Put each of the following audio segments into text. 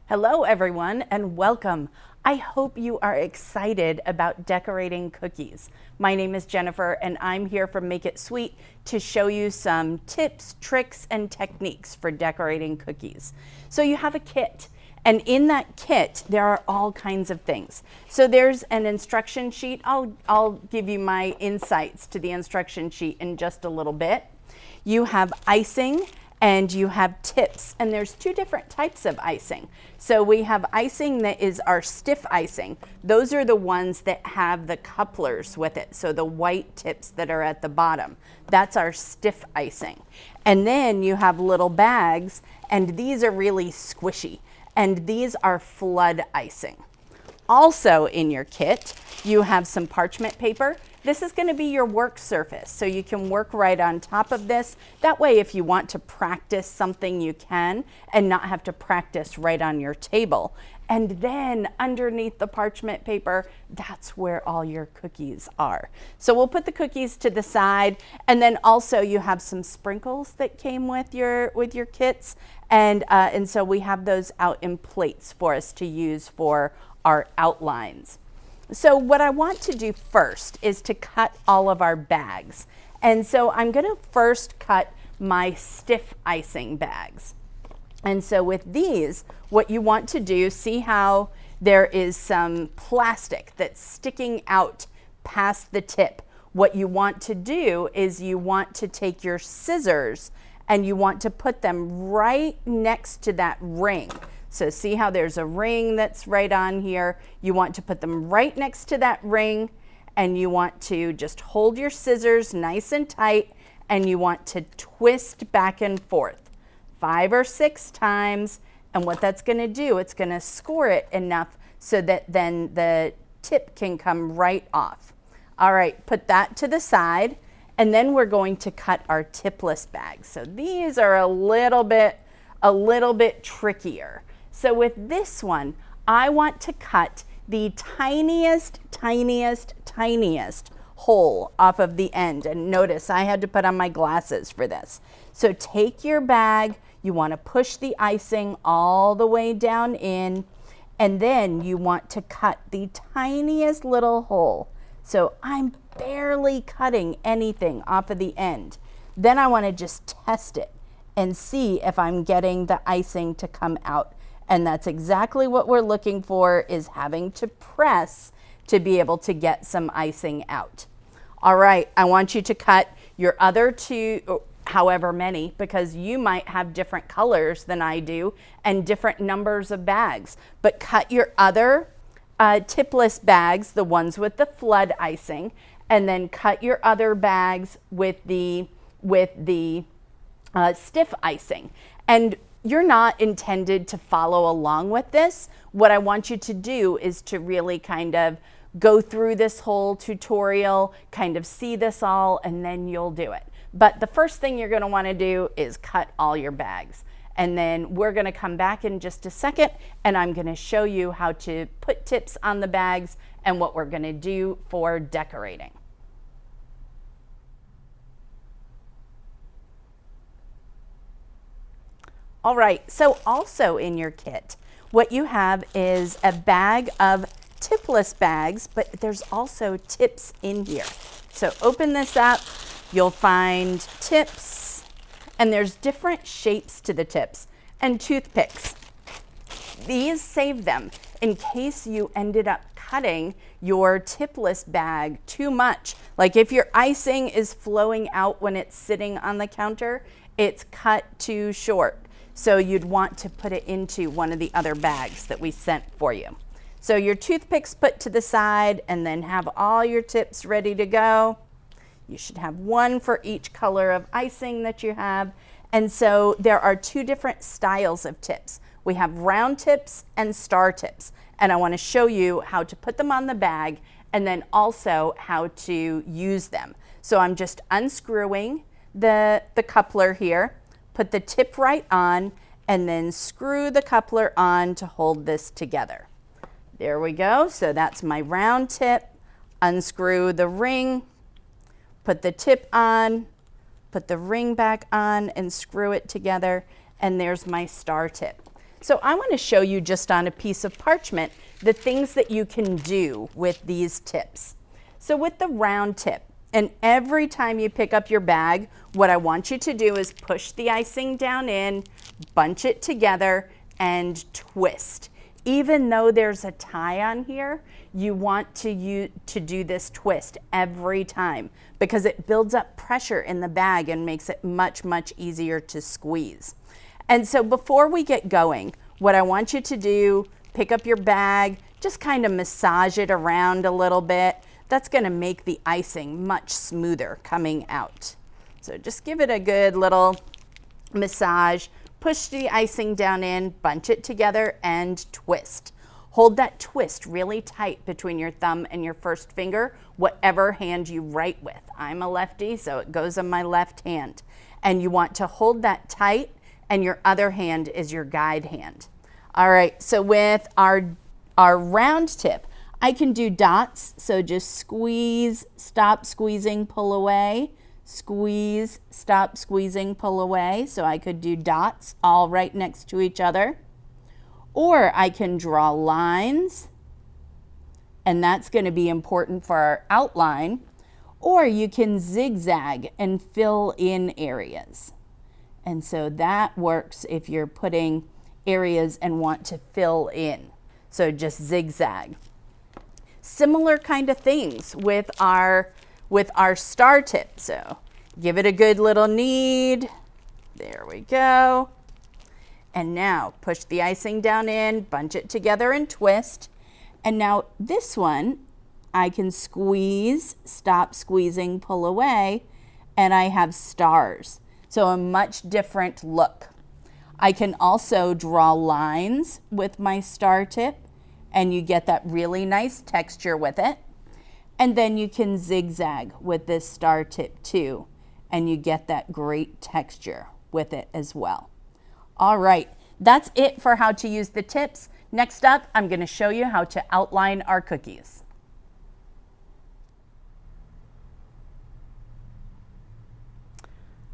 Hello everyone and welcome. I hope you are excited about decorating cookies. My name is Jennifer and I'm here from Make It Sweet to show you some tips, tricks, and techniques for decorating cookies. So you have a kit, and in that kit there are all kinds of things. So there's an instruction sheet. I'll give you my insights to the instruction sheet in just a little bit. You have icing and you have tips, and there's two different types of icing. So we have icing that is our stiff icing. Those are the ones that have the couplers with it, so the white tips that are at the bottom. That's our stiff icing. And then you have little bags, and these are really squishy, and these are flood icing. Also in your kit, you have some parchment paper. This is going to be your work surface, so you can work right on top of this. That way, if you want to practice something, you can, and not have to practice right on your table. And then underneath the parchment paper, that's where all your cookies are. So we'll put the cookies to the side, and then also you have some sprinkles that came with your kits, and so we have those out in plates for us to use for our outlines. So what I want to do first is to cut all of our bags. And so I'm going to first cut my stiff icing bags. And so with these, what you want to do, see how there is some plastic that's sticking out past the tip. What you want to do is you want to take your scissors and you want to put them right next to that ring. So see how there's a ring that's right on here. You want to put them right next to that ring, and you want to just hold your scissors nice and tight, and you want to twist back and forth 5 or 6 times. And what that's going to do, it's going to score it enough so that then the tip can come right off. All right, put that to the side, and then we're going to cut our tipless bags. So these are a little bit trickier. So with this one, I want to cut the tiniest hole off of the end. And notice I had to put on my glasses for this. So take your bag, you want to push the icing all the way down in, and then you want to cut the tiniest little hole. So I'm barely cutting anything off of the end. Then I want to just test it and see if I'm getting the icing to come out. And that's exactly what we're looking for, is having to press to be able to get some icing out. All right, I want you to cut your other two, however many, because you might have different colors than I do and different numbers of bags. But cut your other tipless bags, the ones with the flood icing, and then cut your other bags with the stiff icing. And you're not intended to follow along with this. What I want you to do is to really kind of go through this whole tutorial, kind of see this all, and then you'll do it. But the first thing you're going to want to do is cut all your bags. And then we're going to come back in just a second, and I'm going to show you how to put tips on the bags and what we're going to do for decorating. All right, so also in your kit, what you have is a bag of tipless bags, but there's also tips in here. So open this up, you'll find tips, and there's different shapes to the tips, and toothpicks. These save them in case you ended up cutting your tipless bag too much. Like if your icing is flowing out when it's sitting on the counter, it's cut too short. So you'd want to put it into one of the other bags that we sent for you. So your toothpicks put to the side, and then have all your tips ready to go. You should have one for each color of icing that you have. And so there are two different styles of tips. We have round tips and star tips. And I want to show you how to put them on the bag, and then also how to use them. So I'm just unscrewing the coupler here. Put the tip right on, and then screw the coupler on to hold this together. There we go. So that's my round tip. Unscrew the ring, put the tip on, put the ring back on, and screw it together. And there's my star tip. So I want to show you just on a piece of parchment the things that you can do with these tips. So with the round tip, and every time you pick up your bag, what I want you to do is push the icing down in, bunch it together, and twist. Even though there's a tie on here, you want to do this twist every time because it builds up pressure in the bag and makes it much, much easier to squeeze. And so before we get going, what I want you to do, pick up your bag, just kind of massage it around a little bit. That's going to make the icing much smoother coming out. So just give it a good little massage, push the icing down in, bunch it together, and twist. Hold that twist really tight between your thumb and your first finger, whatever hand you write with. I'm a lefty, so it goes on my left hand. And you want to hold that tight, and your other hand is your guide hand. All right, so with our round tip, I can do dots, so just squeeze, stop squeezing, pull away, squeeze, stop squeezing, pull away. So I could do dots all right next to each other. Or I can draw lines, and that's going to be important for our outline. Or you can zigzag and fill in areas. And so that works if you're putting areas and want to fill in. So just zigzag. Similar kind of things with our star tip. So give it a good little knead. There we go. And now push the icing down in, bunch it together and twist. And now this one, I can squeeze, stop squeezing, pull away, and I have stars. So a much different look. I can also draw lines with my star tip, and you get that really nice texture with it. And then you can zigzag with this star tip too, and you get that great texture with it as well. All right, that's it for how to use the tips. Next up, I'm going to show you how to outline our cookies.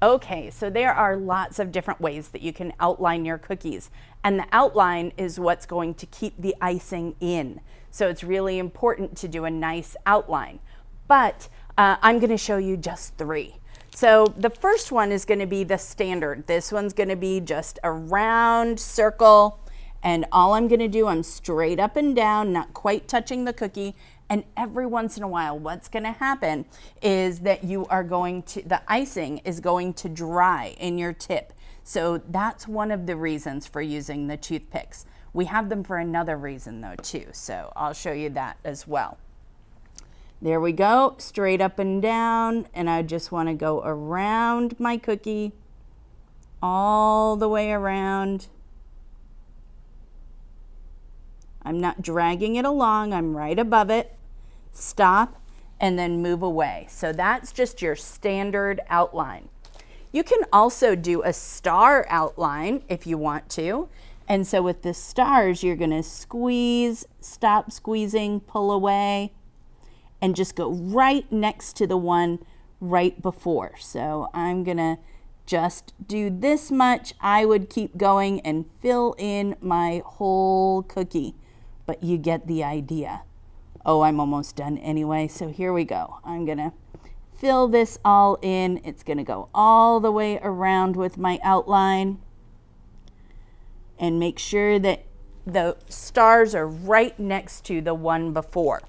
Okay, so there are lots of different ways that you can outline your cookies, and the outline is what's going to keep the icing in. So it's really important to do a nice outline, but I'm going to show you just 3. So the first one is going to be the standard. This one's going to be just a round circle, and all I'm going to do, I'm straight up and down, not quite touching the cookie. And every once in a while, what's going to happen is that the icing is going to dry in your tip. So that's one of the reasons for using the toothpicks. We have them for another reason though too. So I'll show you that as well. There we go, straight up and down. And I just want to go around my cookie, all the way around. I'm not dragging it along, I'm right above it. Stop, and then move away. So that's just your standard outline. You can also do a star outline if you want to. And so with the stars, you're going to squeeze, stop squeezing, pull away, and just go right next to the one right before. So I'm going to just do this much. I would keep going and fill in my whole cookie, but you get the idea. Oh, I'm almost done anyway, so here we go. I'm gonna fill this all in. It's gonna go all the way around with my outline. And make sure that the stars are right next to the one before.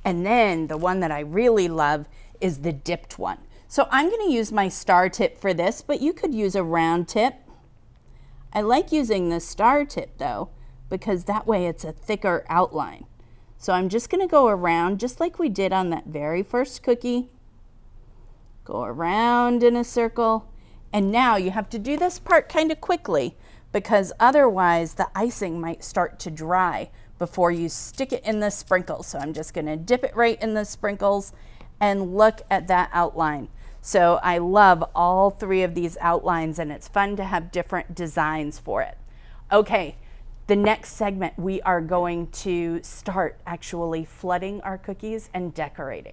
And then the one that I really love is the dipped one. So I'm gonna use my star tip for this, but you could use a round tip. I like using the star tip though, because that way it's a thicker outline. So I'm just going to go around just like we did on that very first cookie. Go around in a circle. And now you have to do this part kind of quickly because otherwise the icing might start to dry before you stick it in the sprinkles. So I'm just going to dip it right in the sprinkles and look at that outline. So I love all 3 of these outlines, and it's fun to have different designs for it. Okay. The next segment, we are going to start actually flooding our cookies and decorating.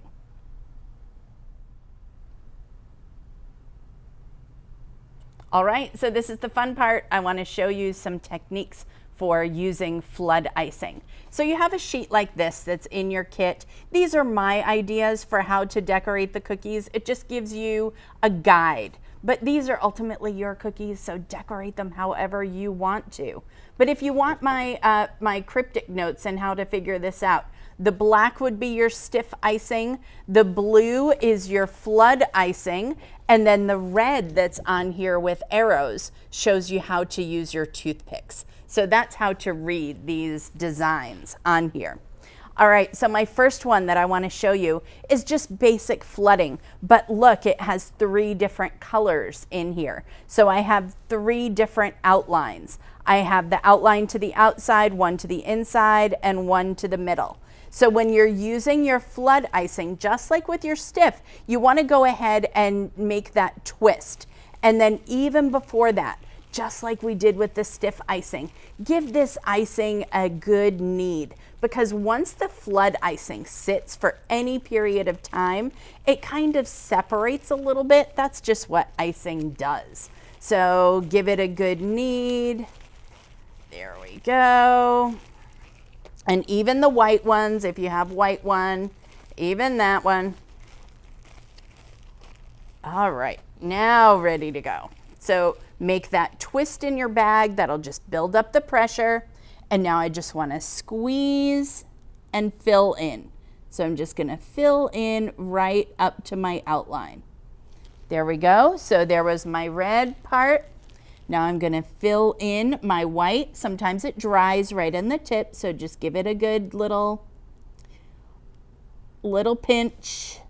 All right, so this is the fun part. I want to show you some techniques for using flood icing. So you have a sheet like this that's in your kit. These are my ideas for how to decorate the cookies. It just gives you a guide, but these are ultimately your cookies, so decorate them however you want to. But if you want my, my cryptic notes and how to figure this out, the black would be your stiff icing, the blue is your flood icing, and then the red that's on here with arrows shows you how to use your toothpicks. So that's how to read these designs on here. All right, so my first one that I want to show you is just basic flooding, but look, it has 3 different colors in here. So I have 3 different outlines. I have the outline to the outside, one to the inside, and one to the middle. So when you're using your flood icing, just like with your stiff, you want to go ahead and make that twist. And then even before that, just like we did with the stiff icing, give this icing a good knead, because once the flood icing sits for any period of time, it kind of separates a little bit. That's just what icing does. So give it a good knead. There we go. And even the white ones, if you have white one, even that one. All right, now ready to go. So make that twist in your bag. That'll just build up the pressure. And now I just want to squeeze and fill in. So I'm just going to fill in right up to my outline. There we go. So there was my red part. Now I'm going to fill in my white. Sometimes it dries right in the tip, so just give it a good little pinch.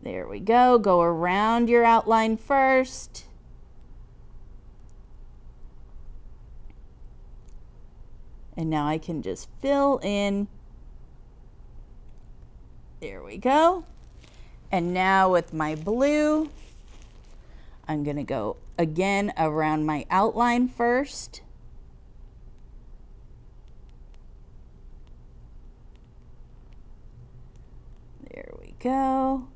There we go. Go around your outline first. And now I can just fill in. There we go. And now with my blue, I'm going to go again around my outline first. There we go.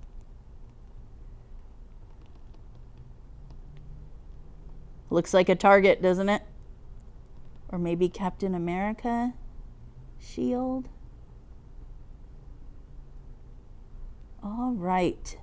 Looks like a target, doesn't it? Or maybe Captain America shield. All right.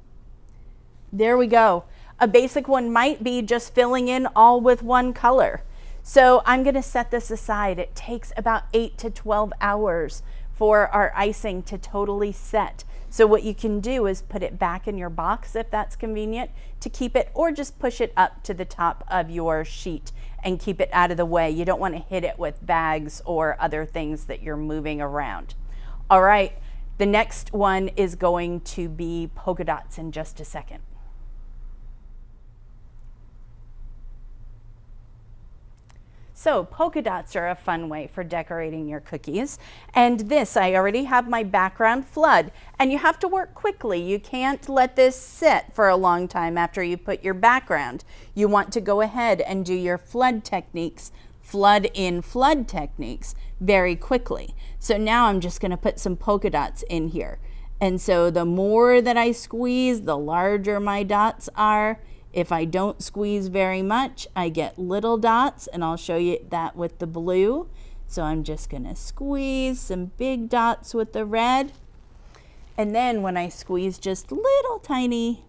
There we go. A basic one might be just filling in all with one color. So I'm going to set this aside. It takes about 8 to 12 hours for our icing to totally set. So what you can do is put it back in your box if that's convenient to keep it, or just push it up to the top of your sheet and keep it out of the way. You don't want to hit it with bags or other things that you're moving around. All right, the next one is going to be polka dots in just a second. So polka dots are a fun way for decorating your cookies. And this, I already have my background flood, and you have to work quickly. You can't let this sit for a long time after you put your background. You want to go ahead and do your flood techniques, flood in flood techniques very quickly. So now I'm just gonna put some polka dots in here. And so the more that I squeeze, the larger my dots are. If I don't squeeze very much, I get little dots, and I'll show you that with the blue. So I'm just gonna squeeze some big dots with the red. And then when I squeeze just little tiny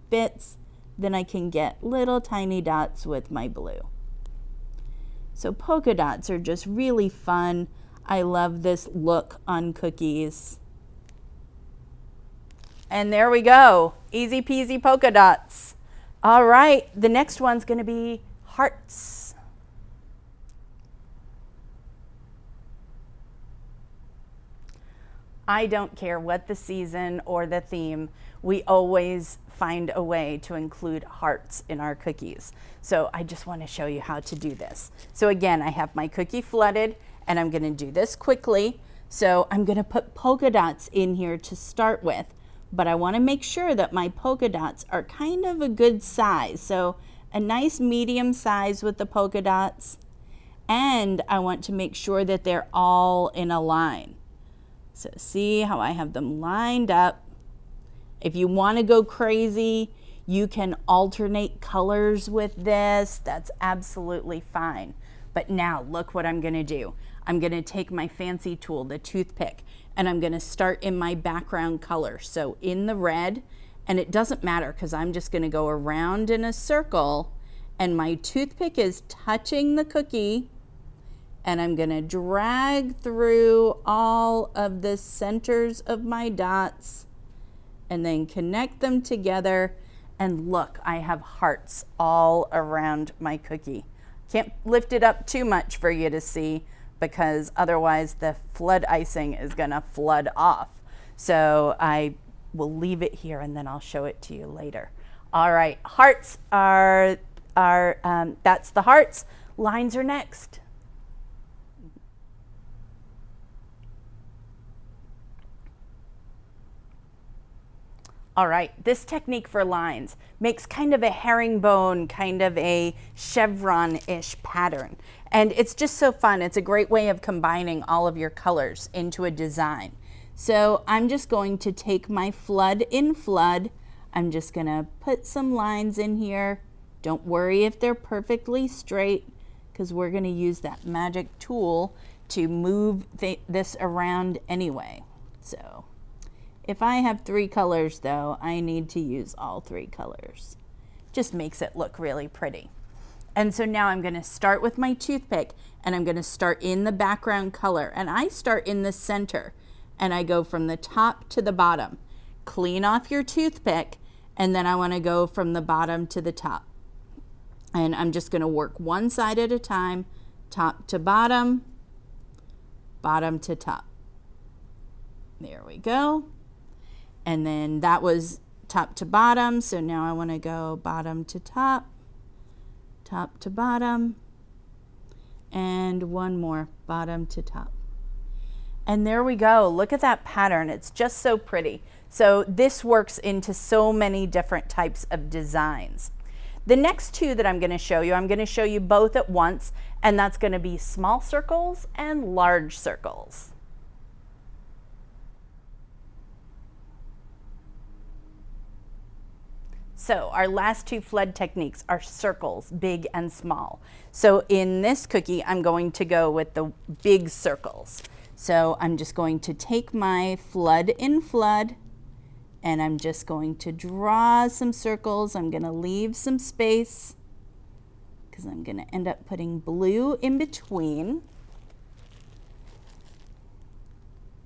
bits, then I can get little tiny dots with my blue. So polka dots are just really fun. I love this look on cookies. And there we go, easy peasy polka dots. All right, the next one's going to be hearts. I don't care what the season or the theme, we always find a way to include hearts in our cookies. So I just want to show you how to do this. So again, I have my cookie flooded, and I'm going to do this quickly. So I'm going to put polka dots in here to start with. But I want to make sure that my polka dots are kind of a good size. So a nice medium size with the polka dots. And I want to make sure that they're all in a line. So see how I have them lined up. If you want to go crazy, You can alternate colors with this. That's absolutely fine. But now look what I'm gonna do. I'm gonna take my fancy tool, the toothpick, and I'm gonna start in my background color. So in the red, and it doesn't matter because I'm just gonna go around in a circle, and my toothpick is touching the cookie, and I'm gonna drag through all of the centers of my dots and then connect them together. And look, I have hearts all around my cookie. Can't lift it up too much for you to see because otherwise the flood icing is gonna flood off. So I will leave it here and then I'll show it to you later. All right, hearts are that's the hearts. Lines are next. All right, this technique for lines makes kind of a herringbone, kind of a chevron-ish pattern. And it's just so fun. It's a great way of combining all of your colors into a design. So I'm just going to take my flood in flood. I'm just gonna put some lines in here. Don't worry if they're perfectly straight because we're gonna use that magic tool to move this around anyway. So if I have 3 colors though, I need to use all 3 colors. Just makes it look really pretty. And so now I'm gonna start with my toothpick and I'm gonna start in the background color. And I start in the center and I go from the top to the bottom. Clean off your toothpick and then I wanna go from the bottom to the top. And I'm just gonna work one side at a time, top to bottom, bottom to top. There we go. And then that was top to bottom. So now I want to go bottom to top, top to bottom, and one more, bottom to top. And there we go. Look at that pattern. It's just so pretty. So this works into so many different types of designs. The next 2 that I'm going to show you both at once, and that's going to be small circles and large circles. So our last 2 flood techniques are circles, big and small. So in this cookie, I'm going to go with the big circles. So I'm just going to take my flood in flood and I'm just going to draw some circles. I'm going to leave some space because I'm going to end up putting blue in between.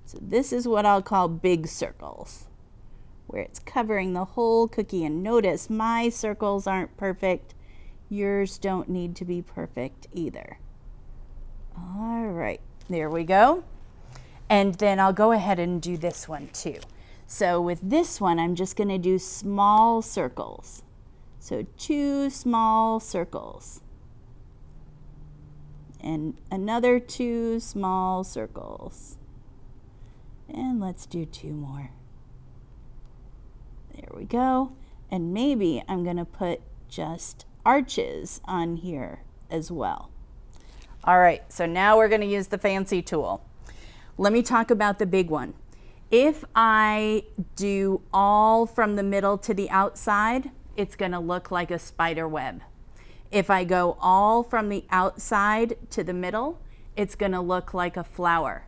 So this is what I'll call big circles, where it's covering the whole cookie. And notice my circles aren't perfect. Yours don't need to be perfect either. All right, there we go. And then I'll go ahead and do this one too. So with this one, I'm just gonna do small circles. So 2 small circles. And another 2 small circles. And let's do 2 more. There we go. And maybe I'm gonna put just arches on here as well. All right, so now we're gonna use the fancy tool. Let me talk about the big one. If I do all from the middle to the outside, it's gonna look like a spider web. If I go all from the outside to the middle, it's gonna look like a flower.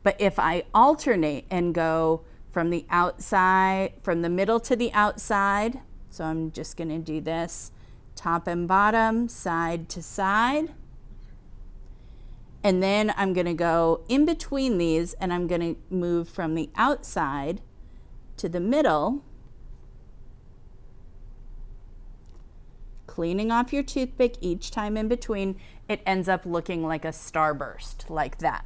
But if I alternate and go from the outside, from the middle to the outside, so I'm just gonna do this, top and bottom, side to side. And then I'm gonna go in between these and I'm gonna move from the outside to the middle, cleaning off your toothpick each time in between. It ends up looking like a starburst, like that.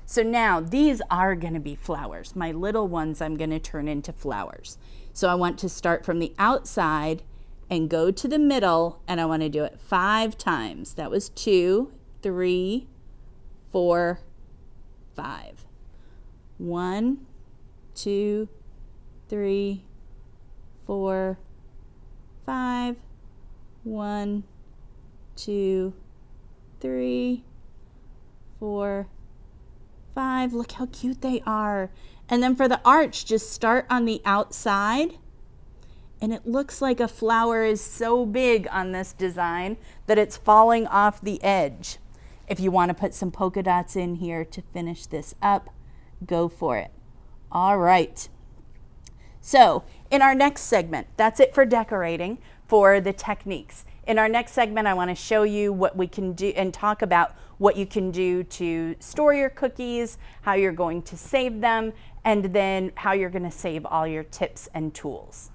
So now these are gonna be flowers. My little ones I'm gonna turn into flowers. So I want to start from the outside and go to the middle, and I wanna do it 5 times. That was 2, 3, 4, 5. 1, 2, 3, 4, 5. 1, 2, 3, 4, 5. Look how cute they are. And then for the arch, just start on the outside and it looks like a flower is so big on this design that it's falling off the edge. If you want to put some polka dots in here to finish this up, go for it. All right. So in our next segment, that's it for decorating, for the techniques. In our next segment, I want to show you what we can do and talk about what you can do to store your cookies, how you're going to save them, and then how you're going to save all your tips and tools.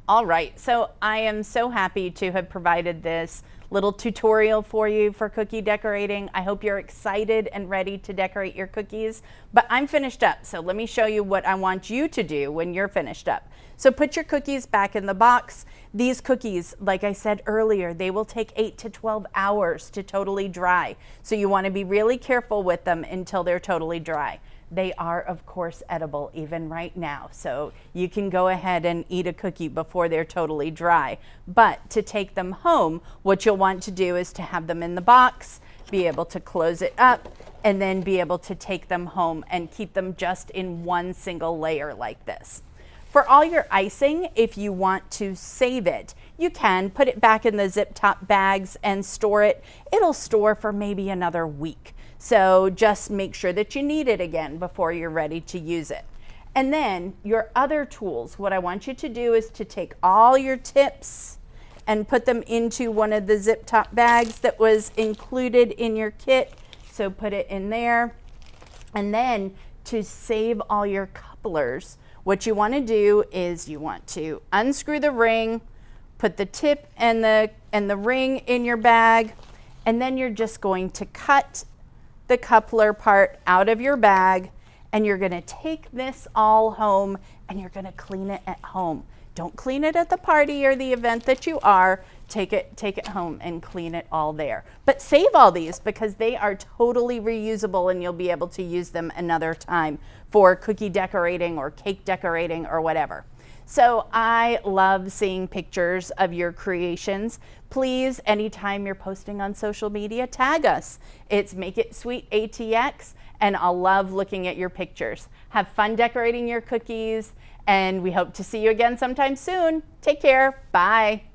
All right, so I am so happy to have provided this little tutorial for you for cookie decorating. I hope you're excited and ready to decorate your cookies, but I'm finished up. So let me show you what I want you to do when you're finished up. So put your cookies back in the box. These cookies, like I said earlier, they will take 8 to 12 hours to totally dry. So you want to be really careful with them until they're totally dry. They are, of course, edible even right now. So you can go ahead and eat a cookie before they're totally dry. But to take them home, what you'll want to do is to have them in the box, be able to close it up, and then be able to take them home and keep them just in one single layer like this. For all your icing, if you want to save it, you can put it back in the zip top bags and store it. It'll store for maybe another week. So just make sure that you need it again before you're ready to use it. And then your other tools, what I want you to do is to take all your tips and put them into one of the zip top bags that was included in your kit. So put it in there. And then to save all your couplers, what you want to do is you want to unscrew the ring, put the tip and the ring in your bag, and then you're just going to cut the coupler part out of your bag, and you're going to take this all home and you're going to clean it at home. Don't clean it at the party or the event that you are. Take it home and clean it all there. But save all these because they are totally reusable and you'll be able to use them another time for cookie decorating or cake decorating or whatever. So I love seeing pictures of your creations. Please, anytime you're posting on social media, tag us. It's Make It Sweet ATX, and I'll love looking at your pictures. Have fun decorating your cookies, and we hope to see you again sometime soon. Take care. Bye.